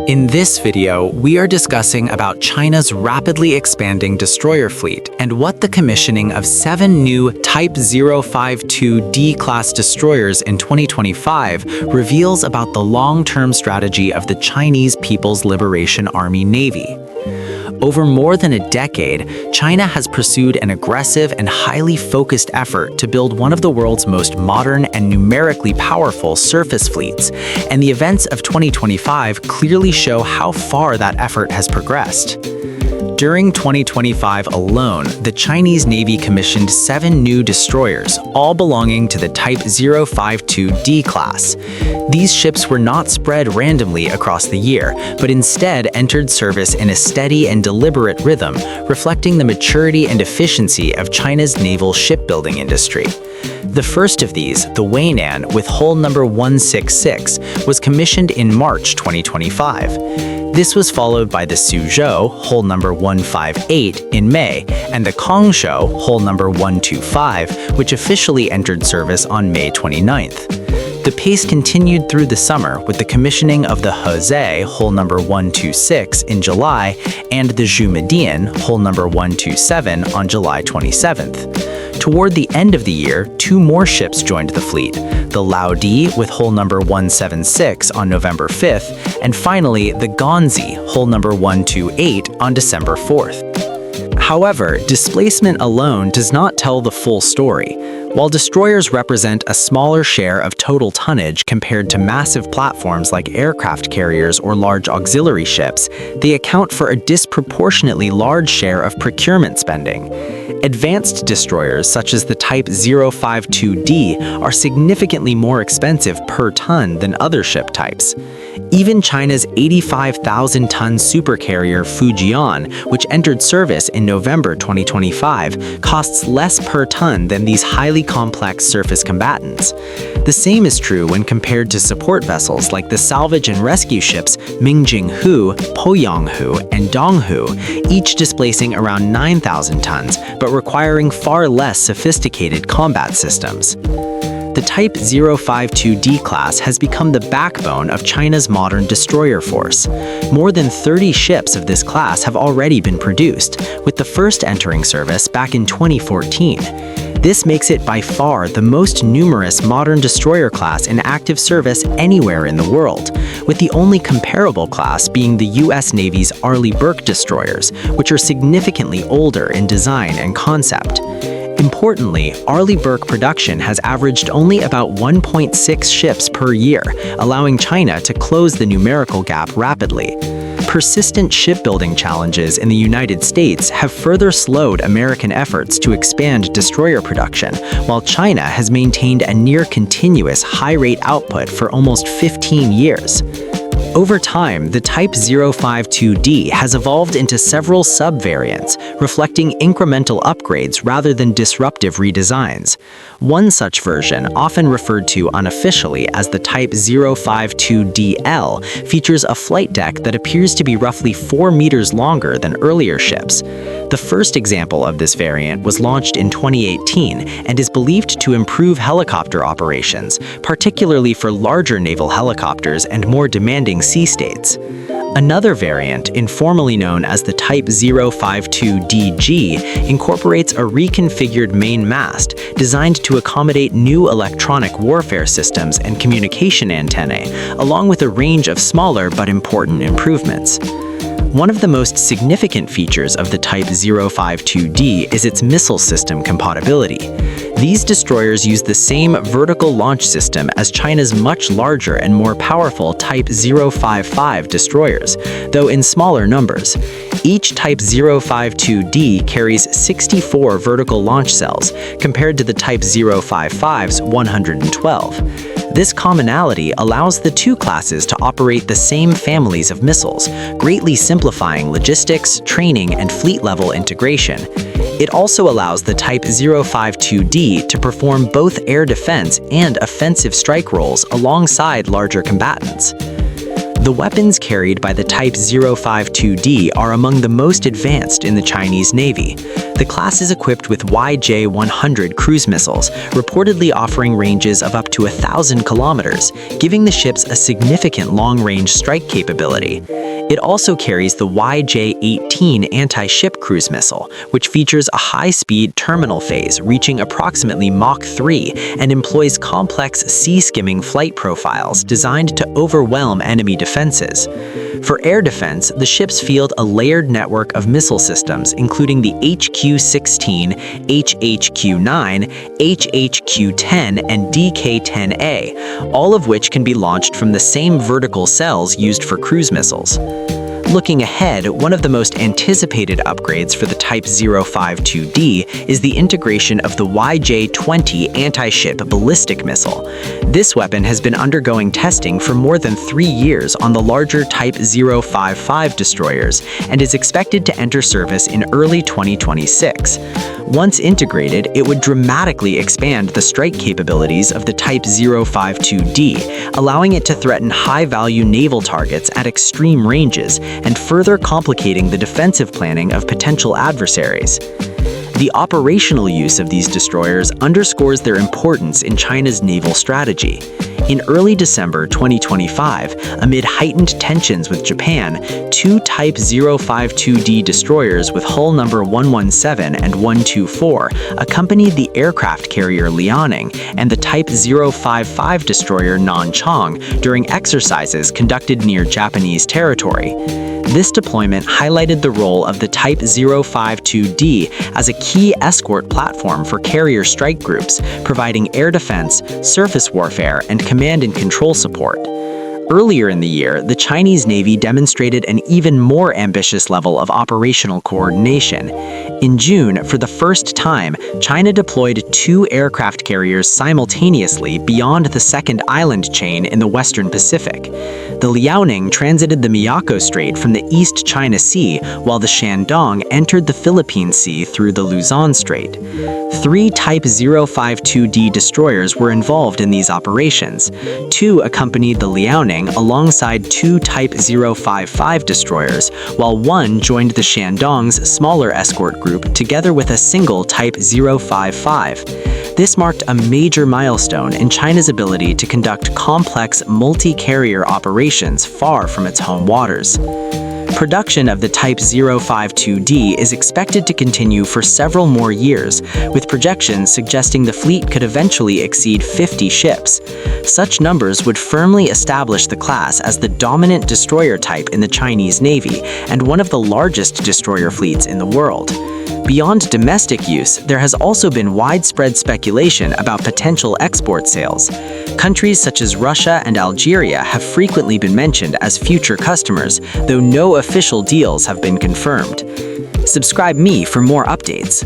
In this video, we are discussing about China's rapidly expanding destroyer fleet and what the commissioning of 7 new Type 052D class destroyers in 2025 reveals about the long-term strategy of the Chinese People's Liberation Army Navy. Over more than a decade, China has pursued an aggressive and highly focused effort to build one of the world's most modern and numerically powerful surface fleets, and the events of 2025 clearly show how far that effort has progressed. During 2025 alone, the Chinese Navy commissioned 7 new destroyers, all belonging to the Type 052D class. These ships were not spread randomly across the year, but instead entered service in a steady and deliberate rhythm, reflecting the maturity and efficiency of China's naval shipbuilding industry. The first of these, the Weinan, with hull number 166, was commissioned in March 2025. This was followed by the Suzhou, hull number 158, in May, and the Kongshou, hull number 125, which officially entered service on May 29th. The pace continued through the summer with the commissioning of the Hezhou, hull number 126, in July, and the Zhumedian, hull number 127, on July 27th. Toward the end of the year, 2 more ships joined the fleet, the Laodi with hull number 176 on November 5th, and finally the Ganzi, hull number 128, on December 4th. However, displacement alone does not tell the full story. While destroyers represent a smaller share of total tonnage compared to massive platforms like aircraft carriers or large auxiliary ships, they account for a disproportionately large share of procurement spending. Advanced destroyers such as the Type 052D are significantly more expensive per ton than other ship types. Even China's 85,000-ton supercarrier Fujian, which entered service in November 2025, costs less per ton than these highly complex surface combatants. The same is true when compared to support vessels like the salvage and rescue ships Mingjinghu, Poyanghu, and Donghu, each displacing around 9,000 tons, but requiring far less sophisticated combat systems. The Type 052D class has become the backbone of China's modern destroyer force. More than 30 ships of this class have already been produced, with the first entering service back in 2014. This makes it by far the most numerous modern destroyer class in active service anywhere in the world, with the only comparable class being the U.S. Navy's Arleigh Burke destroyers, which are significantly older in design and concept. Importantly, Arleigh Burke production has averaged only about 1.6 ships per year, allowing China to close the numerical gap rapidly. Persistent shipbuilding challenges in the United States have further slowed American efforts to expand destroyer production, while China has maintained a near-continuous high-rate output for almost 15 years. Over time, the Type 052D has evolved into several sub-variants, reflecting incremental upgrades rather than disruptive redesigns. One such version, often referred to unofficially as the Type 052DL, features a flight deck that appears to be roughly 4 meters longer than earlier ships. The first example of this variant was launched in 2018 and is believed to improve helicopter operations, particularly for larger naval helicopters and more demanding sea states. Another variant, informally known as the Type 052DG, incorporates a reconfigured main mast designed to accommodate new electronic warfare systems and communication antennae, along with a range of smaller but important improvements. One of the most significant features of the Type 052D is its missile system compatibility. These destroyers use the same vertical launch system as China's much larger and more powerful Type 055 destroyers, though in smaller numbers. Each Type 052D carries 64 vertical launch cells, compared to the Type 055's 112. This commonality allows the two classes to operate the same families of missiles, greatly simplifying logistics, training, and fleet-level integration. It also allows the Type 052D to perform both air defense and offensive strike roles alongside larger combatants. The weapons carried by the Type 052D are among the most advanced in the Chinese Navy. The class is equipped with YJ-100 cruise missiles, reportedly offering ranges of up to 1,000 kilometers, giving the ships a significant long-range strike capability. It also carries the YJ-18 anti-ship cruise missile, which features a high-speed terminal phase reaching approximately Mach 3 and employs complex sea-skimming flight profiles designed to overwhelm enemy defenses. For air defense, the ships field a layered network of missile systems, including the HQ-16, HHQ-9, HHQ-10, and DK-10A, all of which can be launched from the same vertical cells used for cruise missiles. Looking ahead, one of the most anticipated upgrades for the Type 052D is the integration of the YJ-20 anti-ship ballistic missile. This weapon has been undergoing testing for more than 3 years on the larger Type 055 destroyers and is expected to enter service in early 2026. Once integrated, it would dramatically expand the strike capabilities of the Type 052D, allowing it to threaten high-value naval targets at extreme ranges and further complicating the defensive planning of potential adversaries. The operational use of these destroyers underscores their importance in China's naval strategy. In early December 2025, amid heightened tensions with Japan, 2 Type 052D destroyers with hull number 117 and 124 accompanied the aircraft carrier Liaoning and the Type 055 destroyer Nanchang during exercises conducted near Japanese territory. This deployment highlighted the role of the Type 052D as a key escort platform for carrier strike groups, providing air defense, surface warfare, and command and control support. Earlier in the year, the Chinese Navy demonstrated an even more ambitious level of operational coordination. In June, for the first time, China deployed 2 aircraft carriers simultaneously beyond the second island chain in the Western Pacific. The Liaoning transited the Miyako Strait from the East China Sea, while the Shandong entered the Philippine Sea through the Luzon Strait. 3 Type 052D destroyers were involved in these operations. 2 accompanied the Liaoning alongside 2 Type 055 destroyers, while 1 joined the Shandong's smaller escort group together with a single Type 055. This marked a major milestone in China's ability to conduct complex multi-carrier operations far from its home waters. Production of the Type 052D is expected to continue for several more years, with projections suggesting the fleet could eventually exceed 50 ships. Such numbers would firmly establish the class as the dominant destroyer type in the Chinese Navy and one of the largest destroyer fleets in the world. Beyond domestic use, there has also been widespread speculation about potential export sales. Countries such as Russia and Algeria have frequently been mentioned as future customers, though no official deals have been confirmed. Subscribe me for more updates.